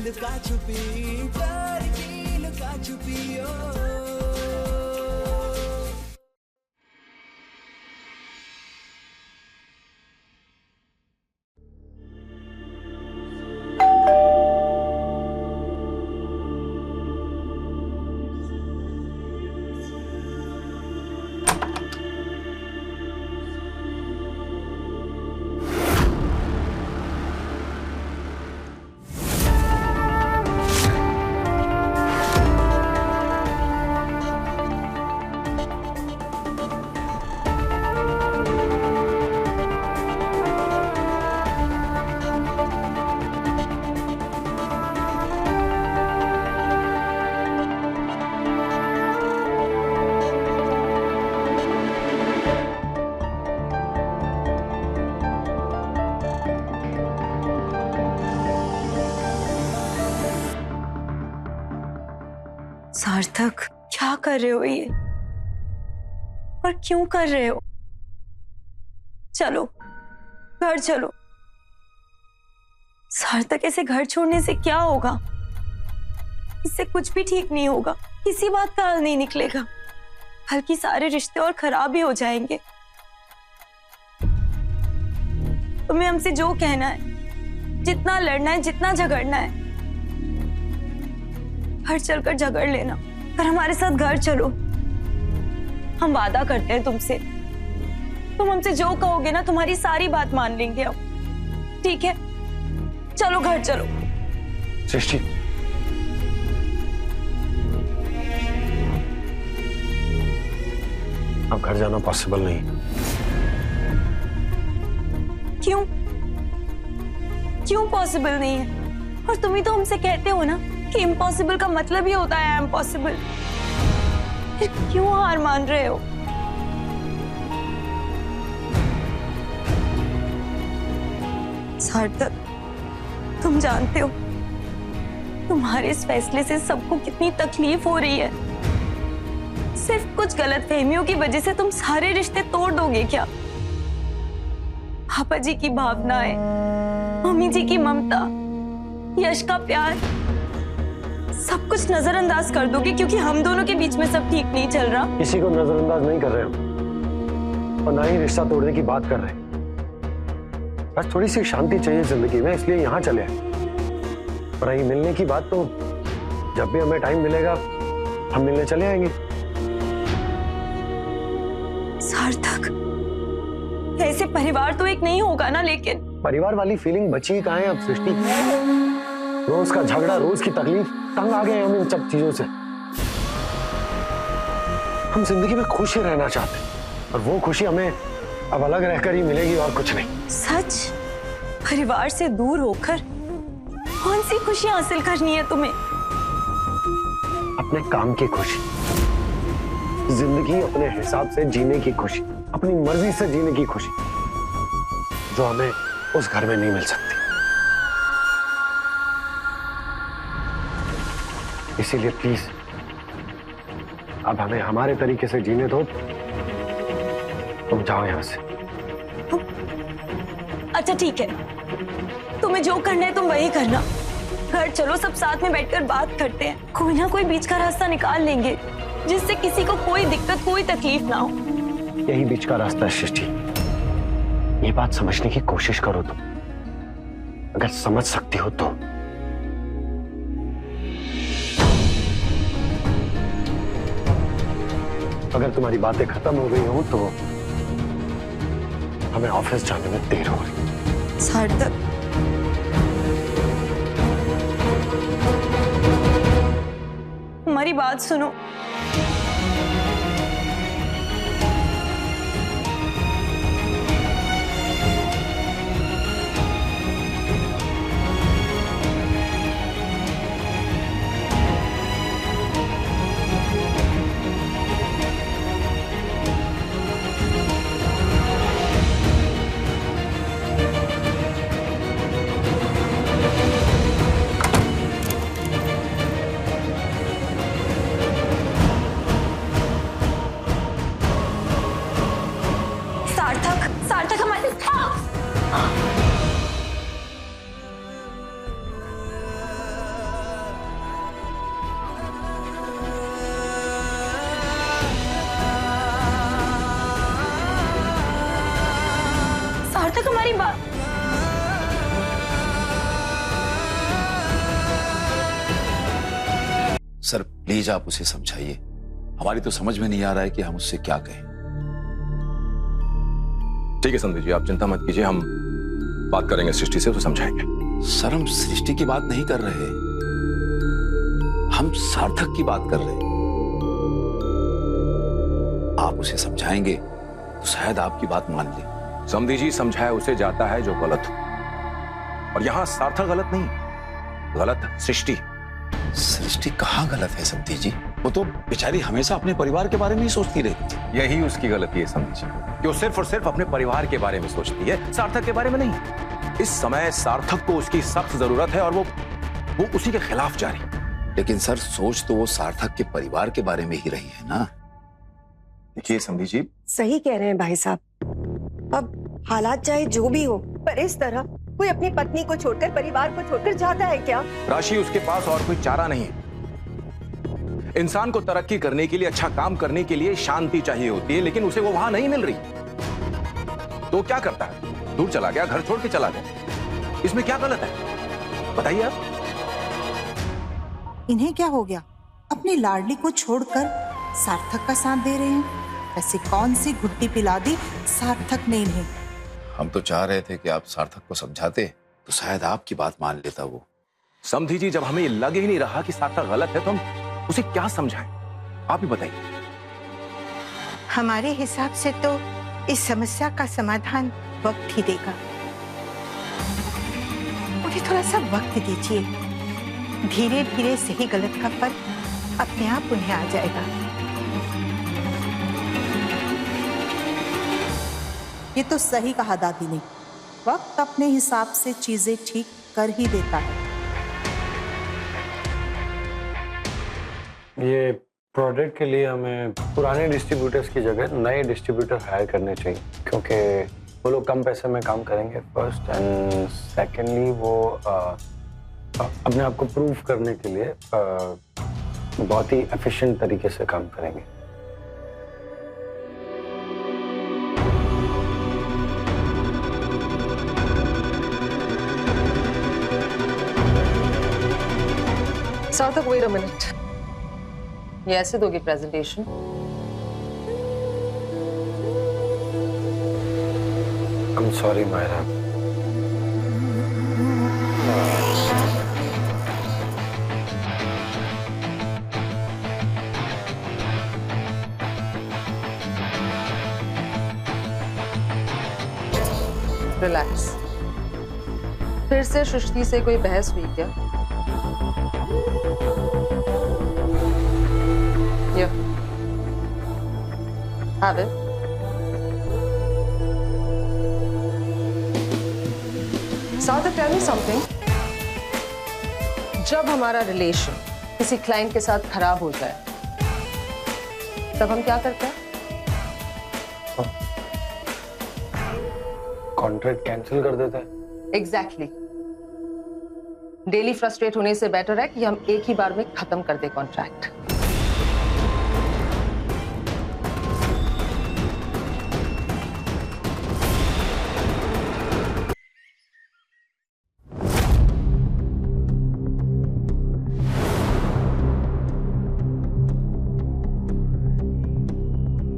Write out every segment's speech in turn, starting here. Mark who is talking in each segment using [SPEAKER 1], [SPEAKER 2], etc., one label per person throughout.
[SPEAKER 1] लुका छुपी, प्यार की लुका छुपी ओ।
[SPEAKER 2] सार्थक, क्या कर रहे हो ये? और क्यों कर रहे हो? चलो, घर चलो। सार्थक, ऐसे घर छोड़ने से क्या होगा? इससे कुछ भी ठीक नहीं होगा, किसी बात का हल नहीं निकलेगा, बल्कि सारे रिश्ते और खराब ही हो जाएंगे। तुम्हें हमसे जो कहना है, जितना लड़ना है, जितना झगड़ना है, घर चलकर झगड़ लेना, पर हमारे साथ घर चलो। हम वादा करते हैं तुमसे, तुम हमसे जो कहोगे ना, तुम्हारी सारी बात मान लेंगे हम। ठीक है, चलो घर चलो।
[SPEAKER 3] सृष्टि, अब घर जाना पॉसिबल नहीं।
[SPEAKER 2] क्यों? क्यों पॉसिबल नहीं है? और तुम ही तो हमसे कहते हो ना कि इम्पॉसिबल का मतलब ही होता है इम्पॉसिबल। फिर क्यों हार मान रहे हो? सार्थक, तुम जानते हो तुम्हारे इस फैसले से सबको कितनी तकलीफ हो रही है। सिर्फ कुछ गलतफहमियों की वजह से तुम सारे रिश्ते तोड़ दोगे क्या? पापा जी की भावनाएं, मम्मी जी की ममता, यश का प्यार, सब कुछ नजरअंदाज कर दोगे क्योंकि हम दोनों के बीच में सब ठीक नहीं चल रहा।
[SPEAKER 3] किसी को नजरअंदाज नहीं कर रहे हम, और ना ही रिश्ता तोड़ने की बात कर रहे हैं। बस थोड़ी सी शांति चाहिए जिंदगी में, इसलिए यहाँ चले आए। पर रही मिलने की बात, तो जब भी हमें टाइम मिलेगा हम मिलने चले आएंगे।
[SPEAKER 2] सार्थक, ऐसे परिवार तो एक नहीं होगा ना। लेकिन
[SPEAKER 3] परिवार वाली फीलिंग बची कहाँ है अब सृष्टि? रोज का झगड़ा, रोज की तकलीफ, तंग आ गए हम इन सब चीजों से। हम जिंदगी में खुश ही रहना चाहते हैं, और वो खुशी हमें अब अलग रहकर ही मिलेगी और कुछ नहीं।
[SPEAKER 2] सच? परिवार से दूर होकर कौन सी खुशी हासिल करनी है तुम्हें?
[SPEAKER 3] अपने काम की खुशी, जिंदगी अपने हिसाब से जीने की खुशी, अपनी मर्जी से जीने की खुशी, जो हमें उस घर में नहीं मिल सकती। इसीलिए प्लीज अब हमें हमारे तरीके से जीने दो। तुम जाओ यहां से।
[SPEAKER 2] अच्छा ठीक है, तुम्हें जो करना है तुम वही करना। घर चलो, सब साथ में बैठकर बात करते हैं, कोई ना कोई बीच का रास्ता निकाल लेंगे जिससे किसी को कोई दिक्कत, कोई तकलीफ ना हो।
[SPEAKER 3] यही बीच का रास्ता है सृष्टि। ये बात समझने की कोशिश करो तुम, अगर समझ सकती हो तो। अगर तुम्हारी बातें खत्म हो गई हो तो हमें ऑफिस जाने में देर हो रही।
[SPEAKER 2] सार्थक, हमारी बात सुनो। हमारी बात।
[SPEAKER 4] सर प्लीज आप उसे समझाइए, हमारी तो समझ में नहीं आ रहा है कि हम उससे क्या कहें।
[SPEAKER 5] ठीक है संदीप जी, आप चिंता मत कीजिए, हम बात करेंगे सृष्टि से, उसे समझाएंगे।
[SPEAKER 4] सर हम सृष्टि की बात नहीं कर रहे, हम सार्थक की बात कर रहे हैं। आप उसे समझाएंगे तो शायद आपकी बात मान ले।
[SPEAKER 5] समधी जी, समझाया उसे जाता है जो गलत हो, और यहां सार्थक गलत नहीं, गलत सृष्टि।
[SPEAKER 4] सृष्टि कहाँ गलत है समधी जी? वो तो बेचारी हमेशा अपने परिवार के बारे में ही सोचती रहती थी।
[SPEAKER 5] यही उसकी गलती है समधी जी, कि वो सिर्फ और सिर्फ अपने परिवार के बारे में सोचती है, सार्थक के बारे में नहीं। इस समय सार्थक को उसकी सख्त जरूरत है और वो उसी के खिलाफ जा रही है।
[SPEAKER 4] लेकिन सर सोच तो वो सार्थक के परिवार के बारे में ही रही है ना।
[SPEAKER 5] देखिए समधी जी,
[SPEAKER 6] सही कह रहे हैं भाई साहब। अब हालात चाहे जो भी हो, पर इस तरह कोई अपनी पत्नी को छोड़कर, परिवार को छोड़कर जाता है क्या?
[SPEAKER 5] राशि, उसके पास और कोई चारा नहीं है। इंसान को तरक्की करने के लिए, अच्छा काम करने के लिए शांति चाहिए होती है, लेकिन उसे वो वहां नहीं मिल रही। तो क्या करता है? दूर चला गया, घर छोड़ के चला गया। इसमें क्या गलत है बताइए आप।
[SPEAKER 7] इन्हें क्या हो गया? अपनी लाडली को छोड़कर सार्थक का साथ दे रहे हैं। ऐसी कौन सी घुट्टी पिला दी सार्थक ने इन्हें?
[SPEAKER 4] हम तो चाह रहे थे कि आप सार्थक को समझाते तो शायद आपकी बात मान लेता वो।
[SPEAKER 5] समधी जी, जब हमें ये लग ही नहीं रहा कि सार्थक गलत है तो हम उसे क्या समझाएं? आप ही बताइए।
[SPEAKER 8] हमारे हिसाब से तो इस समस्या का समाधान वक्त ही देगा। उन्हें थोड़ा सा वक्त दीजिए, धीरे धीरे सही गलत का फर्क अपने आप उन्हें आ जाएगा।
[SPEAKER 7] ये तो सही कहा दादी ने, वक्त अपने हिसाब से चीजें ठीक कर ही देता है।
[SPEAKER 3] ये प्रोडक्ट के लिए हमें पुराने डिस्ट्रीब्यूटर्स की जगह नए डिस्ट्रीब्यूटर हायर करने चाहिए, क्योंकि वो लोग कम पैसे में काम करेंगे फर्स्ट, एंड सेकेंडली वो अपने आप को प्रूव करने के लिए बहुत ही एफिशिएंट तरीके से काम करेंगे।
[SPEAKER 9] सार्थक, वेट अ मिनट। ये ऐसे दोगे presentation?
[SPEAKER 3] I'm sorry, Myra.
[SPEAKER 9] Relax. फिर से सृष्टि से कोई बहस हुई क्या? Have it. Saर्थक, tell me something. जब हमारा रिलेशन किसी क्लाइंट के साथ खराब हो जाए तब हम क्या करते हैं?
[SPEAKER 3] कॉन्ट्रैक्ट कैंसिल कर देते हैं।
[SPEAKER 9] एग्जैक्टली। डेली फ्रस्ट्रेट होने से बेटर है कि हम एक ही बार में खत्म कर दे कॉन्ट्रैक्ट।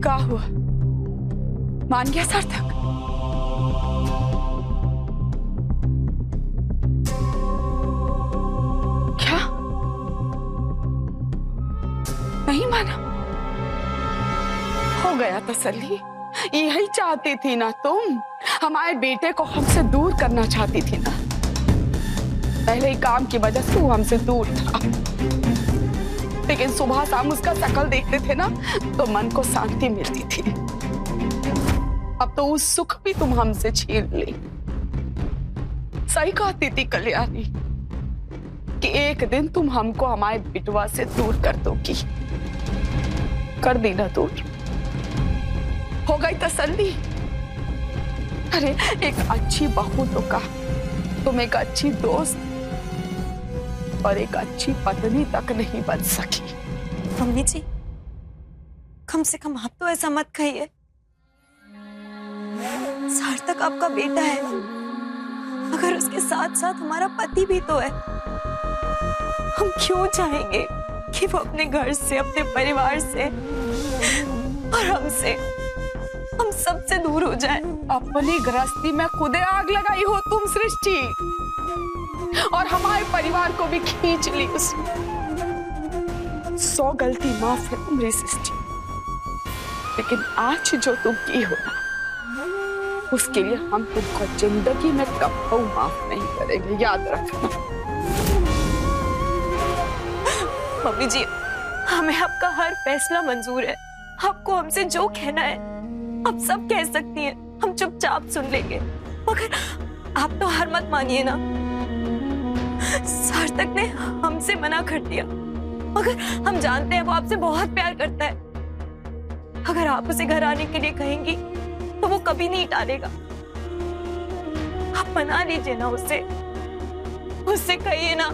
[SPEAKER 10] क्या हुआ? मान गया सार्थक? क्या? नहीं माना? हो गया तसल्ली। यही चाहती थी ना तुम? हमारे बेटे को हमसे दूर करना चाहती थी ना? पहले ही काम की वजह से वो हमसे दूर था, लेकिन सुबह शाम उसका शक्ल देखते थे ना तो मन को शांति मिलती थी। अब तो उस सुख भी तुम हमसे छीन ली। सही कहती थी कल्याणी कि एक दिन तुम हमको हमारे बिटवा से दूर कर दोगी। कर दी ना दूर? हो गई तसल्ली? अरे एक अच्छी बहू तो का, तुम एक अच्छी दोस्त और एक अच्छी पत्नी तक नहीं बन सकी।
[SPEAKER 2] मम्मी जी, कम से कम आप तो ऐसा मत कहिए। सार्थक आपका बेटा है, मगर उसके साथ साथ हमारा पति भी तो है। हम क्यों चाहेंगे कि वो अपने घर से, अपने परिवार से और हमसे, हम सबसे दूर हो जाए?
[SPEAKER 10] अपनी गृहस्थी में खुदे आग लगाई हो तुम सृष्टि, और हमारे परिवार को भी खींच ली उसने। 100 गलती माफ है तुम्हारी सृष्टि, लेकिन आज जो तुम की हो ना, उसके लिए हम तुमको जिंदगी में कभी माफ नहीं करेंगे, याद रखना।
[SPEAKER 2] मम्मी जी, हमें आपका हर फैसला मंजूर है। आपको हमसे जो कहना है आप सब कह सकती हैं, हम चुपचाप सुन लेंगे। मगर आप तो हार मत मानिए ना। सार्थक ने हमसे मना कर दिया, मगर हम जानते हैं वो आपसे बहुत प्यार करता है। अगर आप उसे घर आने के लिए कहेंगी तो वो कभी नहीं टालेगा। आप मना लीजिए ना उससे, उससे कहिए ना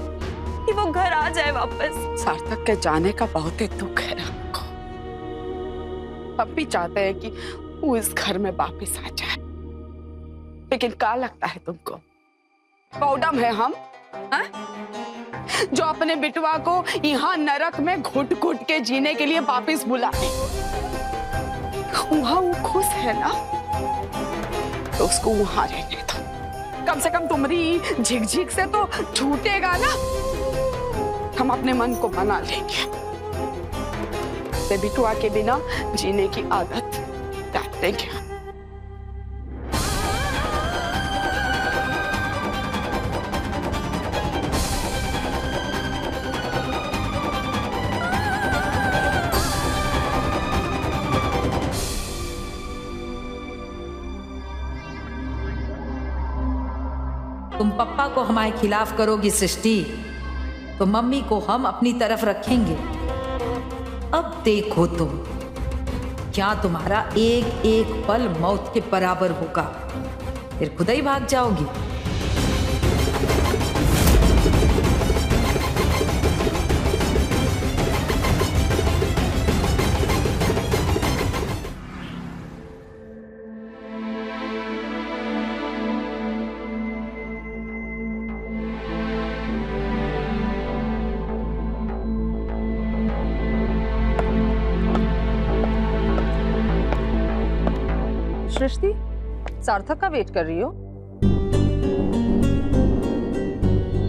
[SPEAKER 2] कि वो घर आ जाए वापस।
[SPEAKER 10] सार्थक के जाने का बहुत ही दुख है हमको। हम भी चाहते हैं कि वो इस घर में वापस आ जाए, लेकिन क्या लगता है तुमको पौडम है हम, हा? जो अपने बिटवा को यहाँ नरक में घुट घुट के जीने के लिए वापस बुलाए? वहां वो खुश है ना, तो उसको वहां रहने दो। कम से कम तुम्हारी झिकझिक से तो छूटेगा ना। हम अपने मन को मना लेंगे। ते बिटुआ के बिना जीने की आदत डाल देंगे।
[SPEAKER 11] तुम पप्पा को हमारे खिलाफ करोगी सृष्टि, तो मम्मी को हम अपनी तरफ रखेंगे। अब देखो तुम, क्या तुम्हारा एक एक पल मौत के बराबर होगा, फिर खुद ही भाग जाओगी।
[SPEAKER 9] सृष्टि, सार्थक का वेट कर रही हो?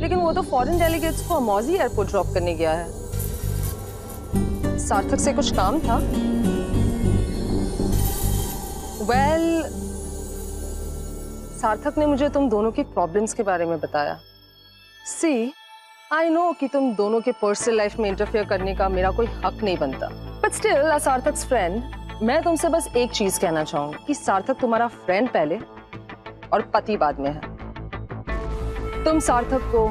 [SPEAKER 9] लेकिन वो तो फॉरेन डेलीगेट्स को मौजी एयरपोर्ट ड्रॉप करने गया है। सार्थक से कुछ काम था? सार्थक ने मुझे तुम दोनों की प्रॉब्लम्स के बारे में बताया। सी, आई नो कि तुम दोनों के पर्सनल लाइफ में इंटरफेयर करने का मेरा कोई हक नहीं बनता, बट स्टिल सार्थक्स फ्रेंड, मैं तुमसे बस एक चीज कहना चाहूंगी कि सार्थक तुम्हारा फ्रेंड पहले और पति बाद में है। तुम सार्थक को,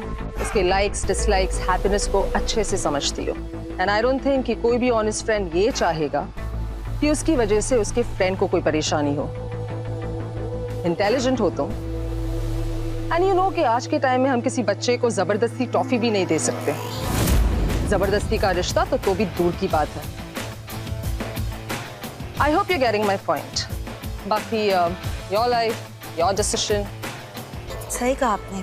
[SPEAKER 9] उसके लाइक्स, डिसलाइक्स, हैप्पीनेस को अच्छे से समझती हो, एंड आई डोंट थिंक कि कोई भी ऑनेस्ट फ्रेंड ये चाहेगा कि उसकी वजह से उसके फ्रेंड को कोई परेशानी हो। इंटेलिजेंट हो तुम, एंड यू नो कि आज के टाइम में हम किसी बच्चे को जबरदस्ती टॉफी भी नहीं दे सकते। जबरदस्ती का रिश्ता तो भी दूर की बात है। I hope you're getting my point. बाकी your life, your decision.
[SPEAKER 2] सही कहा आपने।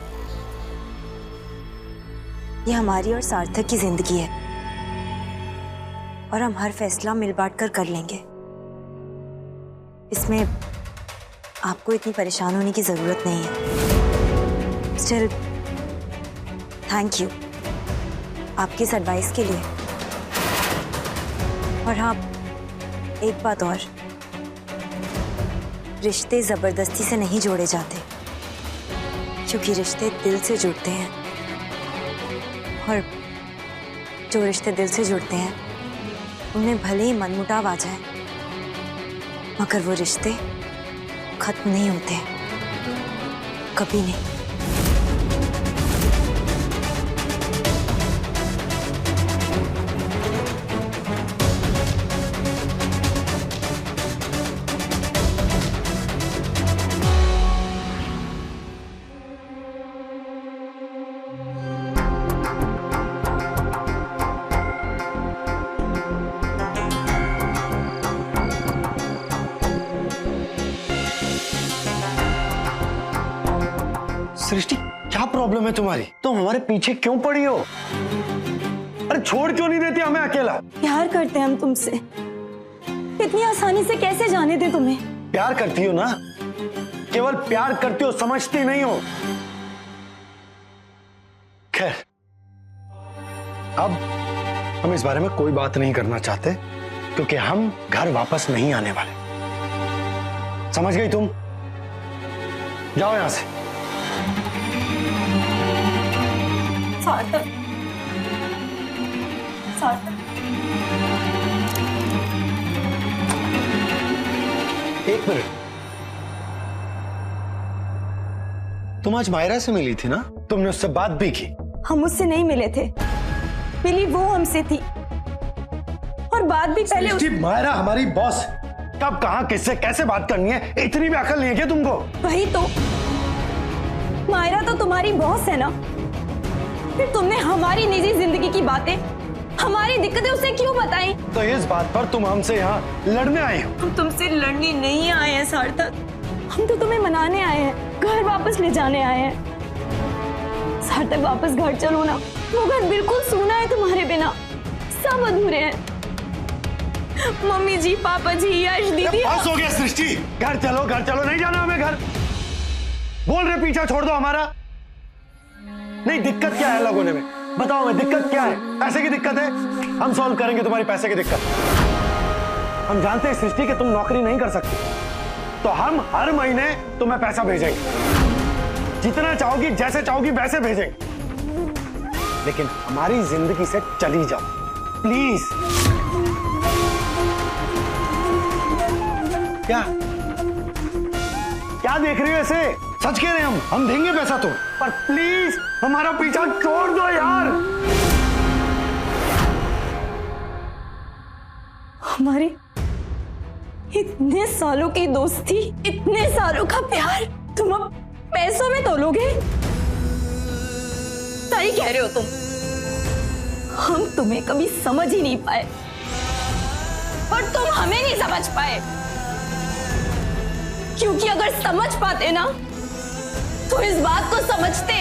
[SPEAKER 2] ये हमारी और सार्थक की जिंदगी है, और हम हर फैसला मिल बांट कर लेंगे। इसमें आपको इतनी परेशान होने की जरूरत नहीं है। स्टिल थैंक यू आपकी इस एडवाइस के लिए। और हाँ, एक बात और, रिश्ते जबरदस्ती से नहीं जोड़े जाते, क्योंकि रिश्ते दिल से जुड़ते हैं, और जो रिश्ते दिल से जुड़ते हैं उनमें भले ही मनमुटाव आ जाए, मगर वो रिश्ते खत्म नहीं होते, कभी नहीं।
[SPEAKER 3] प्रॉब्लम है तुम्हारी? तुम हमारे पीछे क्यों पड़ी हो? अरे छोड़ क्यों नहीं देती हमें अकेला?
[SPEAKER 2] प्यार करते हैं हम तुमसे, इतनी आसानी से कैसे जाने दे तुम्हें?
[SPEAKER 3] प्यार करती हो ना, केवल प्यार करती हो, समझती नहीं हो। खैर, अब हम इस बारे में कोई बात नहीं करना चाहते, क्योंकि हम घर वापस नहीं आने वाले। समझ गई तुम? जाओ यहां से।
[SPEAKER 2] सार्थक, सार्थक,
[SPEAKER 3] एक मिनट, तुम आज मायरा से मिली थी ना? तुमने उससे बात भी की?
[SPEAKER 2] हम उससे नहीं मिले थे, मिली वो हमसे थी, और बात भी पहले
[SPEAKER 3] मायरा हमारी बॉस, कब कहां किससे कैसे बात करनी है, इतनी भी अकल नहीं है क्या तुमको?
[SPEAKER 2] वही तो, मायरा तो तुम्हारी बॉस है ना, फिर तुमने हमारी निजी जिंदगी की बातें, हमारी दिक्कतें उसे क्यों बताई?
[SPEAKER 3] तो इस बात पर तुम हमसे यहाँ लड़ने आए हो?
[SPEAKER 2] हम तुमसे लड़ने नहीं आए हैं सार्थक, हम तो तुम्हें मनाने आए हैं, घर वापस ले जाने आए हैं। सार्थक वापस घर चलो ना, वो घर बिल्कुल सूना है तुम्हारे बिना, सब अधूरे हैं। मम्मी जी, पापा जी, यश दीदी।
[SPEAKER 3] बस हो गया सृष्टि, घर चलो, घर चलो, नहीं जाना हमें घर। बोल रहे पीछा छोड़ दो हमारा। नहीं, दिक्कत क्या है अलग होने में? बताओ हमें दिक्कत क्या है? पैसे की दिक्कत है? हम सॉल्व करेंगे तुम्हारी पैसे की दिक्कत। हम जानते हैं सृष्टि कि तुम नौकरी नहीं कर सकती, तो हम हर महीने तुम्हें पैसा भेजेंगे, जितना चाहोगी, जैसे चाहोगी वैसे भेजेंगे, लेकिन हमारी जिंदगी से चली जाओ प्लीज। क्या क्या देख रही हो ऐसे? सच कह रहे हैं हम देंगे पैसा तो, पर प्लीज हमारा पीछा छोड़ दो यार।
[SPEAKER 2] हमारी इतने सालों की दोस्ती, इतने सालों का प्यार तुम अब पैसों में तोलोगे? सही कह रहे हो तुम, हम तुम्हें कभी समझ ही नहीं पाए, और तुम हमें नहीं समझ पाए, क्योंकि अगर समझ पाते ना तो इस बात को समझते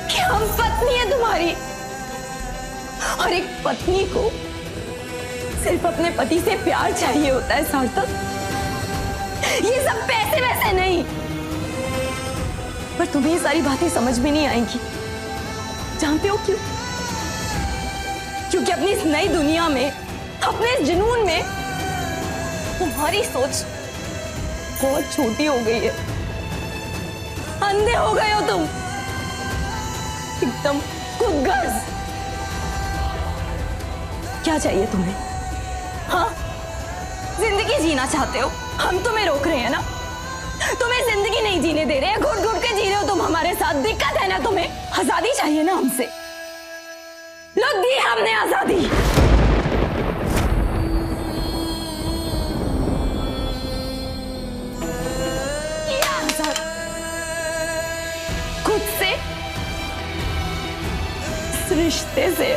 [SPEAKER 2] कि हम पत्नी है तुम्हारी, और एक पत्नी को सिर्फ अपने पति से प्यार चाहिए होता है सार्थक, ये सब पैसे वैसे नहीं। पर तुम्हें ये सारी बातें समझ में नहीं आएंगी, जानते हो क्यों? क्योंकि अपनी इस नई दुनिया में, अपने इस जुनून में तुम्हारी सोच बहुत छोटी हो गई है, अंधे हो गए हो तुम, एकदम खुदगर्ज। क्या चाहिए तुम्हें? हाँ, जिंदगी जीना चाहते हो, हम तुम्हें रोक रहे हैं ना, तुम्हें जिंदगी नहीं जीने दे रहे हैं, घुट घुट के जी रहे हो तुम हमारे साथ, दिक्कत है ना तुम्हें? आजादी चाहिए ना हमसे, लो दी हमने आजादी। किया आजाद खुद से, इस रिश्ते से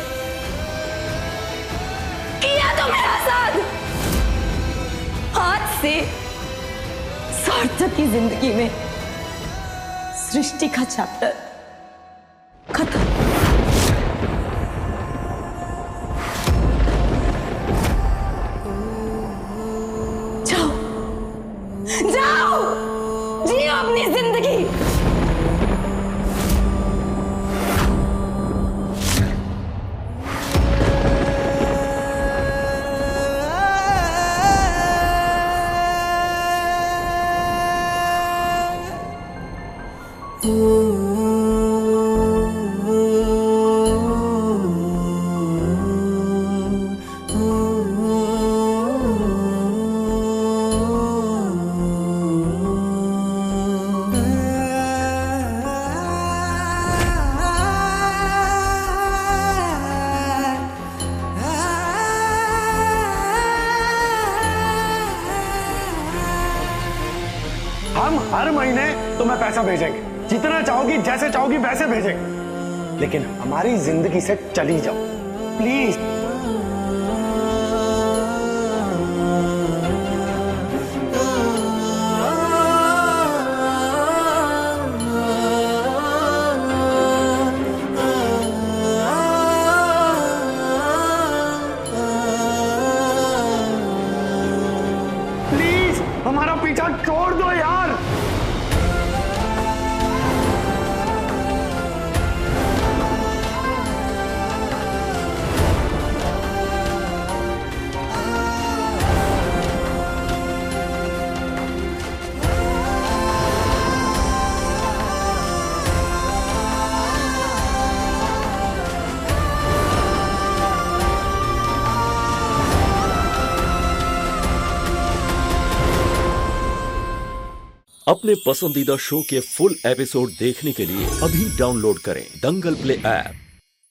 [SPEAKER 2] किया तुम्हें आजाद। आज से सार्थक की जिंदगी में सृष्टि का चैप्टर खत्म। जाओ जाओ, जियो अपनी जिंदगी।
[SPEAKER 3] हम हर महीने तुम्हें पैसा भेजेंगे, जितना चाहोगी, जैसे चाहोगी वैसे भेजेंगे, लेकिन हमारी जिंदगी से चली जाओ प्लीज।
[SPEAKER 12] अपने पसंदीदा शो के फुल एपिसोड देखने के लिए अभी डाउनलोड करें दंगल प्ले ऐप।